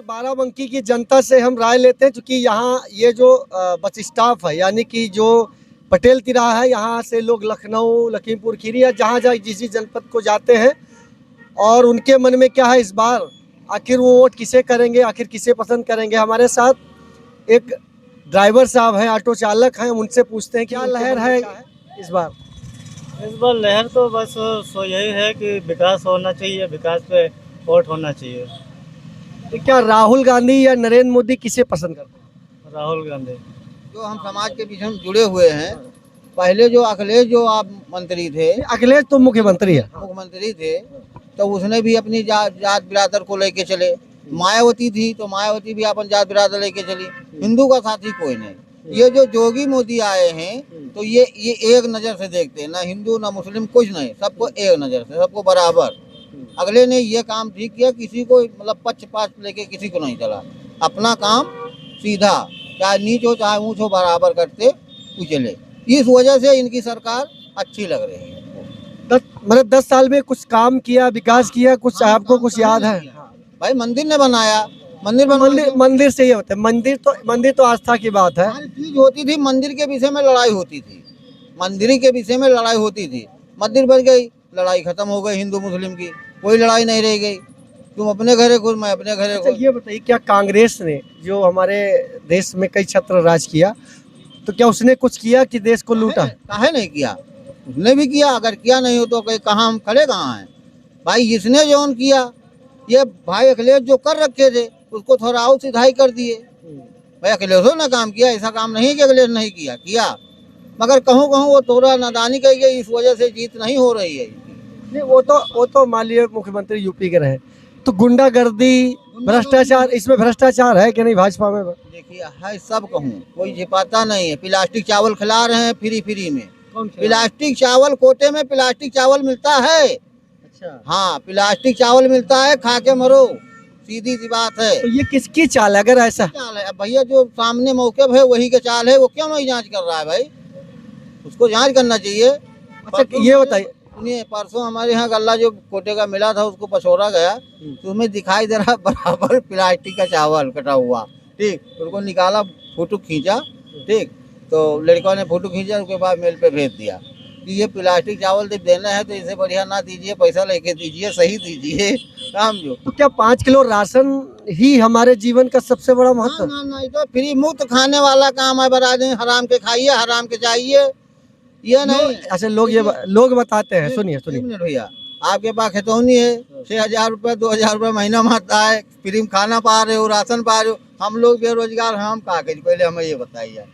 बाराबंकी की जनता से हम राय लेते हैं, क्योंकि यहाँ ये जो बस स्टाफ है, यानी कि जो पटेल तिराहा है, यहाँ से लोग लखनऊ, लखीमपुर खीरी या जहाँ जहाँ जिस जनपद को जाते हैं, और उनके मन में क्या है इस बार, आखिर वो वोट किसे करेंगे, आखिर किसे पसंद करेंगे। हमारे साथ एक ड्राइवर साहब हैं, ऑटो चालक हैं, उनसे पूछते हैं क्या लहर है इस बार। इस बार लहर तो बस सो यही है कि विकास होना चाहिए, विकास पे वोट होना चाहिए। तो क्या राहुल गांधी या नरेंद्र मोदी किसे पसंद करते हैं? राहुल गांधी। जो हम समाज के पीछे हम जुड़े हुए हैं, पहले जो अखिलेश जो आप मंत्री थे, अखिलेश तो मुख्यमंत्री है। मुख्यमंत्री थे, तो उसने भी अपनी जात बिरादर को लेके चले। मायावती थी तो मायावती भी अपन जात बिरादर लेके चली। हिंदू का साथी कोई नहीं। ये जो जोगी मोदी आए हैं, तो ये एक नज़र से देखते हैं, ना हिंदू ना मुस्लिम कुछ नहीं, सबको एक नज़र से, सबको बराबर। अगले ने ये काम ठीक किया, किसी को मतलब पक्षपात लेके किसी को नहीं चला, अपना काम सीधा, चाहे नीच हो चाहे ऊंच हो, बराबर करते हुए चले। इस वजह से इनकी सरकार अच्छी लग रही है। 10 साल में कुछ काम किया, विकास किया, कुछ आपको कुछ याद है? भाई मंदिर ने बनाया, मंदिर से ये होता है, मंदिर तो आस्था की बात है। हर चीज होती थी, मंदिर के विषय में लड़ाई होती थी, मंदिर के विषय में लड़ाई होती थी। मंदिर बन गई, लड़ाई खत्म हो गई, हिंदू मुस्लिम की कोई लड़ाई नहीं रह गई। तुम अपने घरे घुस, मैं अपने घरे घुस। ये बताइए, क्या कांग्रेस ने जो हमारे देश में कई छत्र राज किया, तो क्या उसने कुछ किया कि देश को लूटा? काहे नहीं किया, उसने भी किया। अगर किया नहीं हो तो कहाँ हम खड़े कहाँ हैं भाई। इसने जो किया, ये भाई अखिलेश जो कर रखे थे उसको थोड़ा और सिधाई कर दिए। भाई अखिलेशों ने काम किया, ऐसा काम नहीं कि अखिलेश नहीं किया, मगर कहूँ वो थोड़ा नादानी कही गई, इस वजह से जीत नहीं हो रही है। नहीं, वो तो मान लिया मुख्यमंत्री यूपी के रहे, तो गुंडागर्दी, भ्रष्टाचार, इसमें भ्रष्टाचार है कि नहीं भाजपा में? देखिए है, सब कहूँ कोई छिपाता नहीं है। प्लास्टिक चावल खिला रहे हैं फ्री में। प्लास्टिक चावल, कोटे में प्लास्टिक चावल मिलता है। अच्छा, हाँ, प्लास्टिक चावल मिलता है, खा के मरो, सीधी सी बात है। तो ये किसकी चाल है? अगर ऐसा चाल है भैया, जो सामने मौके है वही का चाल है, वो क्यों नहीं जांच कर रहा है भाई? उसको जांच करना चाहिए। अच्छा, ये बताइए, सुनिए, परसों हमारे यहाँ गल्ला जो कोटे का मिला था, उसको पछोड़ा गया, तो उसमें दिखाई दे रहा बराबर प्लास्टिक का चावल कटा हुआ। ठीक, उनको निकाला, फोटो खींचा, ठीक, तो लड़कों ने फोटो खींचा, उसके बाद मेल पे भेज दिया कि ये प्लास्टिक चावल जब देना है तो इसे बढ़िया ना दीजिए, पैसा लेके दीजिए, सही दीजिए काम जो। तो क्या 5 किलो राशन ही हमारे जीवन का सबसे बड़ा महत्व? ना, तो फ्री मुफ्त खाने वाला काम है। बता दें, हराम के खाइए, हराम के चाहिए, ये नहीं। अच्छा, लोग बताते हैं, सुनिए भैया, आपके पास खतौनी है, 6,000 रुपये 2,000 रुपये महीना में आता है, फ्री में खाना पा रहे हो, राशन पा रहे हो। हम लोग बेरोजगार, हम कहा करें? पहले हमें ये बताइए।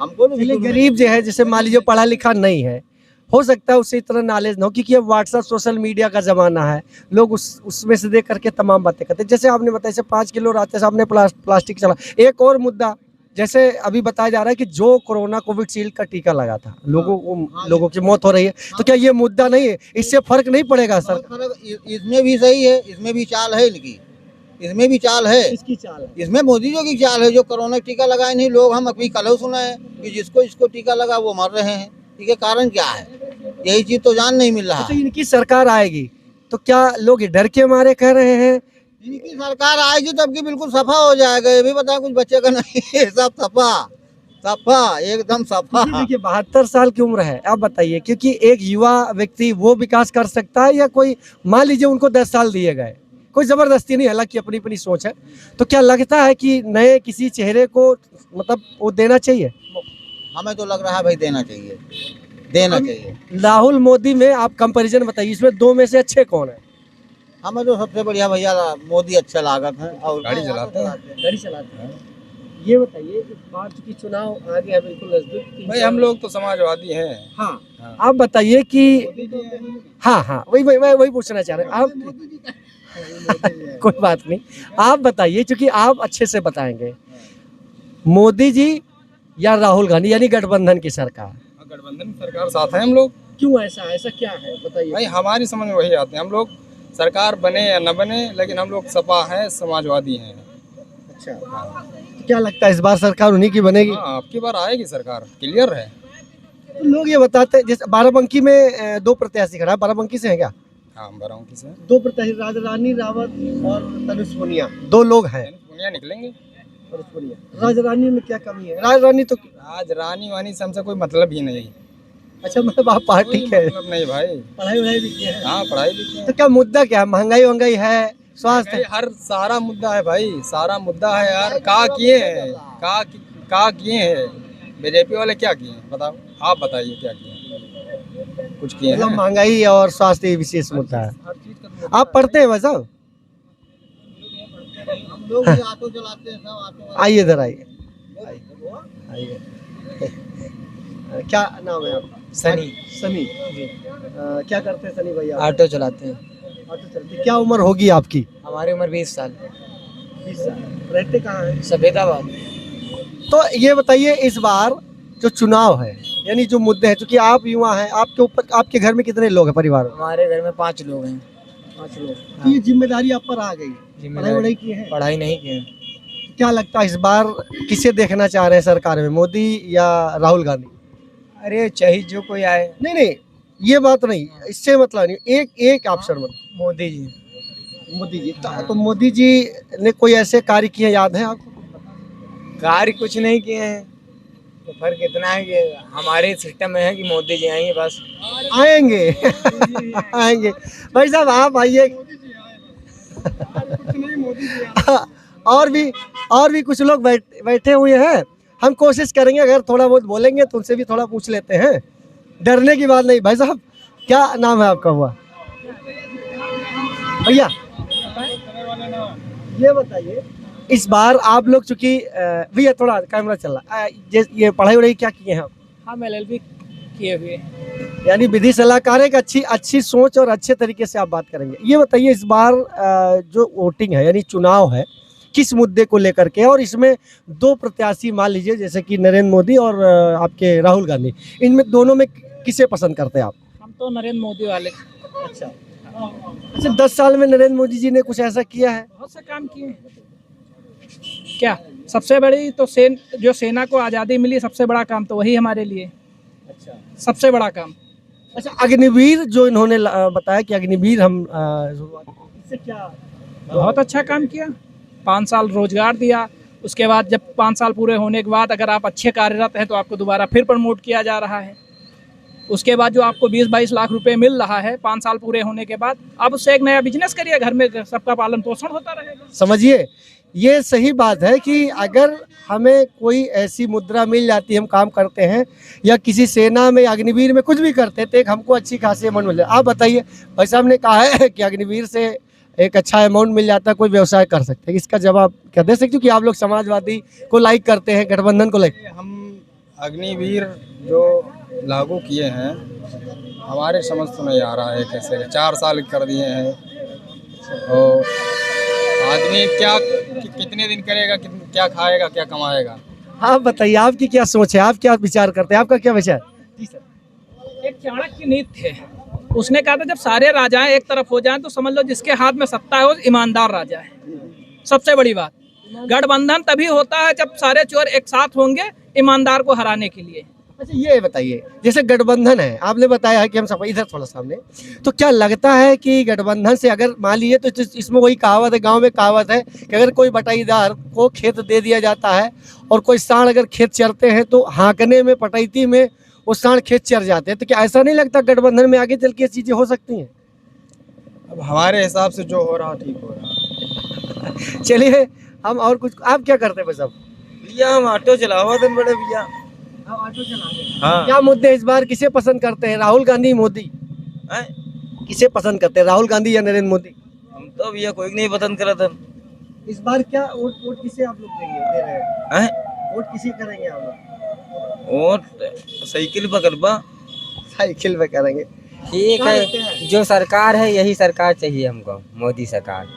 हमको गरीब जो है, जैसे मान लीजिए पढ़ा लिखा नहीं है, हो सकता है उसे इतना नॉलेज ना हो, क्योंकि अब व्हाट्सएप, सोशल मीडिया का जमाना है, लोग उसमें से देख करके तमाम बातें करते हैं। जैसे आपने बताया, जैसे 5 किलो रास्ते से आपने प्लास्टिक चला। एक और मुद्दा, जैसे अभी बताया जा रहा है कि जो कोविशील्ड का टीका लगा था, लोगों की मौत हो रही है, तो क्या ये मुद्दा नहीं है? इससे फर्क नहीं पड़ेगा सर? इसमें भी सही है, इसमें भी चाल है इनकी, इसमें भी चाल है। इसकी चाल है, इसमें मोदी जी की चाल है। जो कोरोना टीका लगाए नहीं लोग, हम अभी कल सुना है कि जिसको टीका लगा वो मर रहे हैं। इसके कारण क्या है? यही चीज तो जान नहीं मिल रहा। तो इनकी सरकार आएगी तो क्या लोग डर के मारे कह रहे हैं? इनकी सरकार आएगी तब की बिल्कुल सफा हो जाएगा। ये भी बताया कुछ बच्चे का नहीं है, सब सफा एकदम सफा। देखिए 72 साल की उम्र है, आप बताइए, क्योंकि एक युवा व्यक्ति वो विकास कर सकता है, या कोई मान लीजिए उनको 10 साल दिए गए, कोई जबरदस्ती नहीं, हालांकि अपनी अपनी सोच है, तो क्या लगता है कि नए किसी चेहरे को मतलब वो देना चाहिए? हमें तो लग रहा है भाई देना चाहिए, देना चाहिए। राहुल मोदी में आप कंपैरिजन बताइए, इसमें दो में से अच्छे कौन है? हमें तो सबसे बढ़िया भैया मोदी अच्छा लागत है, और गाड़ी चलाते हैं। ये बताइए, इस बार चूंकि चुनाव आ गया बिल्कुल नजदीक, भाई हम लोग तो समाजवादी हैं। हाँ, आप बताइए कि हाँ, वही पूछना चाह रहे हैं आप। कोई बात नहीं, आप बताइए, क्योंकि आप अच्छे से बताएंगे, मोदी जी या राहुल गांधी, यानी गठबंधन की सरकार? गठबंधन सरकार साथ है हम लोग। क्यों ऐसा क्या है बताइए? भाई हमारी समझ में वही आते हैं, हम लोग सरकार बने या न बने, लेकिन हम लोग सपा हैं, समाजवादी हैं। अच्छा, तो क्या लगता है इस बार सरकार उन्हीं की बनेगी? हाँ, आपकी बार आएगी सरकार, क्लियर है। तो लोग ये बताते हैं, जैसे बाराबंकी में 2 प्रत्याशी खड़ा है, बाराबंकी से है क्या? हाँ, बाराबंकी से 2 प्रत्याशी, राजरानी रावत और तनुज पुनिया, 2 लोग हैं। बढ़िया निकलेंगे। राजरानी में क्या कमी है? राजरानी तो आज रानी वानी से हमसे कोई मतलब ही नहीं। अच्छा, मतलब आप पार्टी कोई के मतलब नहीं भाई। पढ़ाई वढ़ाई भी किए हैं? हाँ, पढ़ाई भी की है। तो क्या मुद्दा क्या है? महंगाई वंगाई है, स्वास्थ्य भाई, हर सारा मुद्दा है भाई, सारा मुद्दा है यार। का किए हैं, का किए हैं बीजेपी वाले, क्या किए हैं बताओ, आप बताइए क्या किए हैं? कुछ किए मतलब हैं? महंगाई और स्वास्थ्य ही विशेष मुद्दा है। हर चीज का मुद्दा आप पढ़ते हैं भाई साहब? हम लोग भी ऑटो चलाते हैं, सब ऑटो आइए इधर आइए, आइए। क्या नाम है आपका? सनी। सनी जी। क्या करते हैं सनी भैया? ऑटो चलाते हैं। ऑटो चलते हैं। क्या उम्र होगी आपकी? हमारी उम्र 20 साल। 20 साल। रहते कहाँ हैं? सफेदाबाद। तो ये बताइए, इस बार जो चुनाव है, यानी जो मुद्दे हैं, क्योंकि आप युवा हैं, आपके ऊपर, आपके घर में कितने लोग हैं परिवार में? हमारे घर में 5 लोग हैं। 5 लोग। तो ये जिम्मेदारी आप पर आ गई। पढ़ाई वढ़ाई की है? पढ़ाई नहीं की है। क्या लगता है इस बार किसे देखना चाह रहे हैं सरकार में, मोदी या राहुल गांधी? अरे चाहे जो कोई आए, नहीं नहीं, ये बात नहीं, इससे मतलब नहीं, एक ऑप्शन में मोदी जी। मोदी जी। तो मोदी जी ने कोई ऐसे कार्य किए याद है आपको? कार्य कुछ नहीं किए हैं, तो फर्क इतना है कि हमारे सिस्टम में है कि मोदी जी आएंगे बस। आएंगे आएंगे। भाई साहब आप आइए। और भी कुछ लोग बैठे हुए हैं। हम कोशिश करेंगे, अगर थोड़ा बहुत बोलेंगे तो उनसे भी थोड़ा पूछ लेते हैं, डरने की बात नहीं। भाई साहब क्या नाम है आपका? हुआ भैया ये बताइए, इस बार आप लोग चूंकि भैया थोड़ा कैमरा चल रहा है, ये पढ़ाई वढ़ाई क्या किए हैं आप? हम LLB किए हुए। यानी विधि सलाहकार, एक अच्छी सोच और अच्छे तरीके से आप बात करेंगे। ये बताइए, इस बार जो वोटिंग है, यानी चुनाव है, किस मुद्दे को लेकर के, और इसमें 2 प्रत्याशी मान लीजिए, जैसे कि नरेंद्र मोदी और आपके राहुल गांधी, इनमें दोनों में किसे पसंद करते हैं आप? हम तो नरेंद्र मोदी वाले। अच्छा, 10 साल में नरेंद्र मोदी जी ने कुछ ऐसा किया है? बहुत से काम किए। क्या सबसे बड़ी तो जो सेना को आज़ादी मिली, सबसे बड़ा काम तो वही हमारे लिए। अच्छा, सबसे बड़ा काम। अच्छा, अग्निवीर जो इन्होंने बताया कि अग्निवीर हम इससे क्या? बहुत अच्छा काम किया। 5 साल रोजगार दिया। उसके बाद जब 5 साल पूरे होने के बाद अगर आप अच्छे कार्यरत हैं तो आपको दोबारा फिर प्रमोट किया जा रहा है। उसके बाद जो आपको 20-22 लाख रुपए मिल रहा है 5 साल पूरे होने के बाद, आप उससे एक नया बिजनेस करिए, घर में सबका पालन पोषण होता रहेगा। समझिए, ये सही बात है कि अगर हमें कोई ऐसी मुद्रा मिल जाती है, हम काम करते हैं या किसी सेना में, अग्निवीर में कुछ भी करते हैं, तो एक हमको अच्छी खासी अमाउंट मिल जाए। आप बताइए, भाई साहब ने कहा है कि अग्निवीर से एक अच्छा अमाउंट मिल जाता है, कोई व्यवसाय कर सकते हैं, इसका जवाब क्या दे सकते हो कि आप लोग समाजवादी को लाइक करते हैं, गठबंधन को लाइक? हम अग्निवीर जो लागू किए हैं, हमारे समझ तो नहीं आ रहा है कैसे 4 साल कर दिए हैं। और आदमी क्या कितने दिन करेगा, क्या खाएगा, क्या कमाएगा? आप बताइए, आपकी क्या सोच है, आप क्या विचार करते हैं, आपका क्या विचार? जी सर। एक चाणक्य नीति थे, उसने कहा था जब सारे राजाएं एक तरफ हो जाएं तो समझ लो जिसके हाथ में सत्ता है वो ईमानदार राजा है। सबसे बड़ी बात, गठबंधन तभी होता है जब सारे चोर एक साथ होंगे ईमानदार को हराने के लिए। अच्छा, ये बताइए, जैसे गठबंधन है, आपने बताया है कि हम सब इधर थोड़ा सामने, तो क्या लगता है कि गठबंधन से अगर मान लीजिए, तो इसमें वही कहावत है, गांव में कहावत है कि अगर कोई बटाईदार को खेत दे दिया जाता है और कोई सांड अगर खेत चरते हैं तो हाँकने में, पटैती में वो सांड खेत चर जाते हैं, तो क्या ऐसा नहीं लगता गठबंधन में आगे चल के चीजें हो सकती हैं? अब हमारे हिसाब से जो हो रहा ठीक हो रहा। चलिए, हम और कुछ, आप क्या करते हैं भाई साहब? भैया हम ऑटो चलाओ दिन बड़े भैया। ऑटो चलाते हैं। हाँ। क्या मुद्दे इस बार किसे पसंद करते हैं, राहुल गांधी, मोदी? किसे पसंद करते हैं, राहुल गांधी या नरेंद्र मोदी? हम तो भैया कोई नहीं पसंद करा था। इस बार क्या वोट किसे आप लोग दे रहे हैं? वोट किसे करेंगे आप लोग? और साइकिल पकड़वा, साइकिल पे करेंगे। ठीक है, जो सरकार है यही सरकार चाहिए हमको, मोदी सरकार।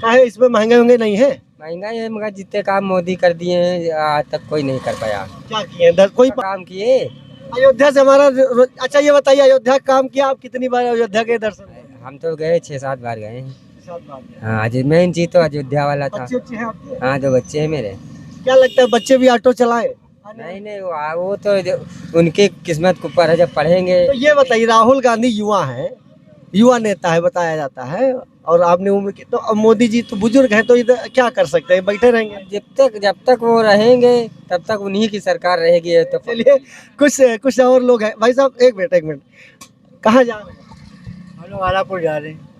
काहे इसमें महंगाई होंगे नहीं है? महंगाई है मगर जितने काम मोदी कर दिए हैं आज तक कोई नहीं कर पाया। क्या किए? कोई काम किए। अयोध्या से हमारा अच्छा, ये बताइए, अयोध्या काम किया आप कितनी बार अयोध्या के दर्शन? हम तो गए 6-7 बार गए हैं। 7 बार। हाँ, आज मेन चीज तो अयोध्या वाला था। बच्चे हैं आपके? हाँ, 2 बच्चे हैं मेरे। क्या लगता है बच्चे भी ऑटो चलाए? नहीं, वो तो उनकी किस्मत के ऊपर है, जब पढ़ेंगे। तो ये बताइए, राहुल गांधी युवा हैं, युवा नेता है बताया जाता है, और आपने उम्र की, तो अब मोदी जी तो बुजुर्ग हैं, तो इधर क्या कर सकते हैं, बैठे रहेंगे। जब तक वो रहेंगे तब तक उन्हीं की सरकार रहेगी। ये तो चलिए कुछ और लोग हैं। भाई साहब एक मिनट, कहाँ जा रहे हैं? हम लोग आलापुर जा रहे हैं।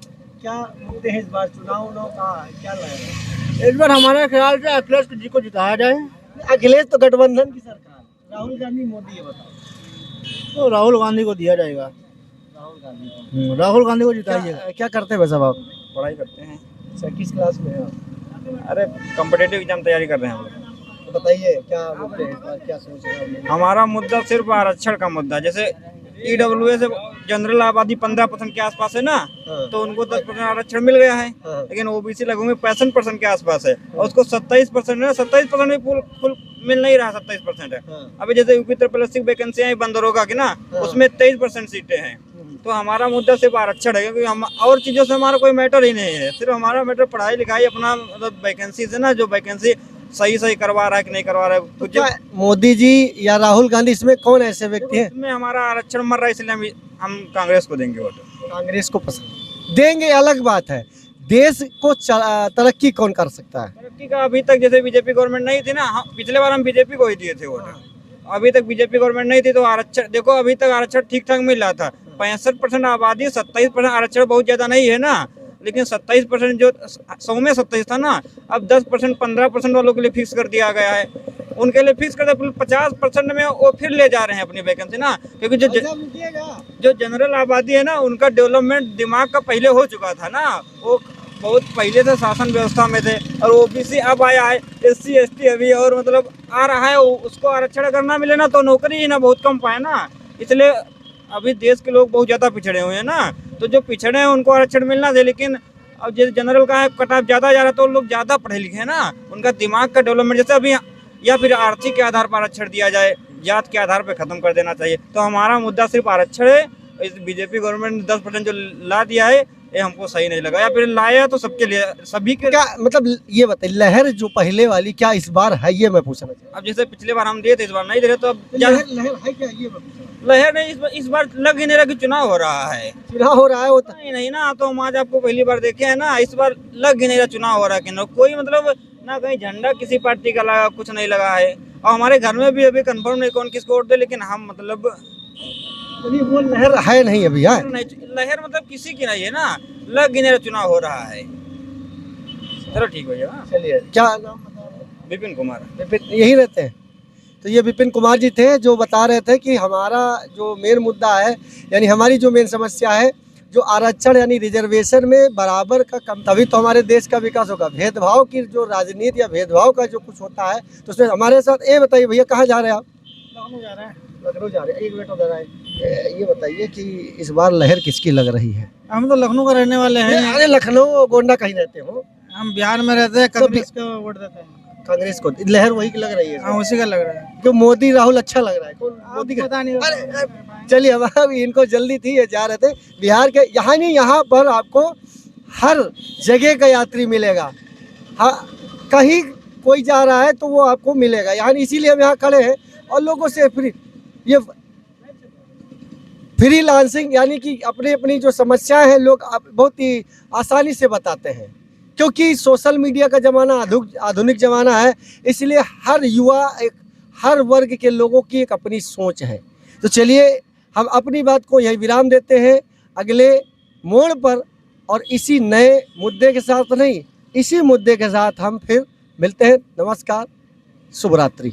क्या मुद्दे हैं इस बार, चुनाव का क्या लग रहा है? इस बार हमारे ख्याल से अखिलेश जी को जिताया जाए। अखिलेश तो गठबंधन की सरकार, राहुल गांधी मोदी, ये बताओ। तो राहुल गांधी को दिया जाएगा। राहुल गांधी को जिताइएगा। क्या करते हैं वैसे आप? पढ़ाई करते हैं। अच्छा, किस क्लास में है आप? अरे कम्पिटेटिव एग्जाम तैयारी कर रहे हैं हम लोग। तो बताइए क्या मुद्दे हैं इस बार, क्या सोच रहे हैं? हमारा मुद्दा सिर्फ आरक्षण का मुद्दा है। जैसे EWS जनरल आबादी 15% के आसपास है ना, हाँ। तो उनको 10% आरक्षण मिल गया है, हाँ। लेकिन OBC लगभग में 65% के आसपास है, और उसको 27% है। 27% में फुल मिल नहीं रहा, 27% है। हाँ। अभी जैसे यूपी त्रिपल वैकेंसियाँ बंद होगा कि ना, उसमें 23% सीटें हैं। तो हमारा मुद्दा सिर्फ आरक्षण है, क्योंकि हम और चीज़ों से हमारा कोई मैटर ही नहीं है। सिर्फ हमारा मैटर पढ़ाई लिखाई, अपना मतलब वैकेंसी से ना, जो वैकेंसी सही करवा रहा है कि नहीं करवा रहा है। तो क्या मोदी जी या राहुल गांधी, इसमें कौन ऐसे व्यक्ति हैं? इसमें हमारा आरक्षण मर रहा है, इसलिए हम कांग्रेस को देंगे वोट। कांग्रेस को पसंद देंगे अलग बात है, देश को तरक्की कौन कर सकता है? तरक्की का अभी तक जैसे बीजेपी गवर्नमेंट नहीं थी ना, पिछले बार हम बीजेपी को ही दिए थे वोट। अभी तक बीजेपी गवर्नमेंट नहीं थी, तो आरक्षण देखो अभी तक आरक्षण ठीक ठाक मिल रहा था। 65% आबादी, 27% आरक्षण बहुत ज्यादा नहीं है ना, लेकिन 27% जो 100 में 27 था ना, अब 10% 15% वालों के लिए फिक्स कर दिया गया है। उनके लिए फिक्स कर दिया, 50% में वो फिर ले जा रहे हैं अपनी वैकेंसी ना, क्योंकि जो जनरल आबादी है ना, उनका डेवलपमेंट दिमाग का पहले हो चुका था ना, वो बहुत पहले से शासन व्यवस्था में थे, और OBC अब आया है, SC ST अभी और मतलब आ रहा है, उसको आरक्षण अगर ना मिले ना तो नौकरी ही ना बहुत कम पाए ना, इसलिए अभी देश के लोग बहुत ज़्यादा पिछड़े हुए हैं ना, तो जो पिछड़े हैं उनको आरक्षण मिलना चाहिए। लेकिन अब जैसे जनरल का है कट ऑफ ज़्यादा जा रहा है, तो लोग ज़्यादा पढ़े लिखे हैं ना, उनका दिमाग का डेवलपमेंट जैसे अभी, या फिर आर्थिक के आधार पर आरक्षण दिया जाए, जात के आधार पर ख़त्म कर देना चाहिए। तो हमारा मुद्दा सिर्फ आरक्षण है। इस बीजेपी गवर्नमेंट ने 10% जो ला दिया है, ये हमको सही नहीं लगा, या फिर लाया तो सबके लिए, सभी के। क्या मतलब ये बताइए, लहर जो पहले वाली क्या इस बार है, ये मैं पूछना चाहता अब जैसे पिछले बार हम दिए थे, इस बार नहीं दे रहे, तो अब हूँ। लहर है क्या, ये मैं पूछ रहा हूँ। लहर नहीं, इस बार लग ही नहीं रहा कि चुनाव हो रहा है। चुनाव हो रहा है, वो तो नहीं ना, तो हम आज आपको पहली बार देखे हैं ना, इस बार लग ही नहीं रहा चुनाव हो रहा है कि ना, कोई मतलब ना कहीं झंडा किसी पार्टी का लगा, कुछ नहीं लगा है। और हमारे घर में भी अभी कंफर्म नहीं कौन किसको वोट दे, लेकिन हम मतलब वो लहर है नहीं अभी है। लहर मतलब किसी की नहीं है ना, लग ही नहीं रहा चुनाव हो रहा है। चलो ठीक हो जाएगा। चलिए, क्या नाम बता रहे हैं? विपिन कुमार। विपिन यही रहते हैं? तो ये विपिन कुमार जी थे, जो बता रहे थे कि हमारा जो मेन मुद्दा है, यानी हमारी जो मेन समस्या है, जो आरक्षण यानी रिजर्वेशन में बराबर का कम, तभी तो हमारे देश का विकास होगा। भेदभाव की जो राजनीति या भेदभाव का जो कुछ होता है, तो उसमें हमारे साथ। ये बताइए भैया, कहाँ जा रहे हैं आप? लखनऊ जा रहे हैं। लखनऊ जा रहे हैं। एक मिनट उधर आए। ये बताइए कि इस बार लहर किसकी लग रही है? हम तो लखनऊ का रहने वाले हैं। अरे लखनऊ गोंडा कहीं रहते हो? हम बिहार में रहते हैं, कांग्रेस को वोट देते हैं। कांग्रेस को लहर वही की लग रही है? हाँ, उसी का लग रहा है। जो मोदी राहुल अच्छा लग रहा है, कौन मोदी का? पता नहीं। अरे चलिए, हमारा भी इनको जल्दी थी, ये जा रहे थे बिहार के। यहाँ नहीं, यहाँ पर आपको हर जगह का यात्री मिलेगा। हाँ, कहीं कोई जा रहा है तो वो आपको मिलेगा यहाँ, इसीलिए हम यहाँ खड़े हैं। और लोगों से फ्री लांसिंग यानी कि अपनी अपनी जो समस्याएं हैं, लोग बहुत ही आसानी से बताते हैं, क्योंकि सोशल मीडिया का ज़माना आधुनिक ज़माना है, इसलिए हर युवा, हर वर्ग के लोगों की एक अपनी सोच है। तो चलिए, हम अपनी बात को यही विराम देते हैं। अगले मोड़ पर और इसी नए मुद्दे के साथ नहीं, इसी मुद्दे के साथ हम फिर मिलते हैं। नमस्कार, शुभ रात्रि।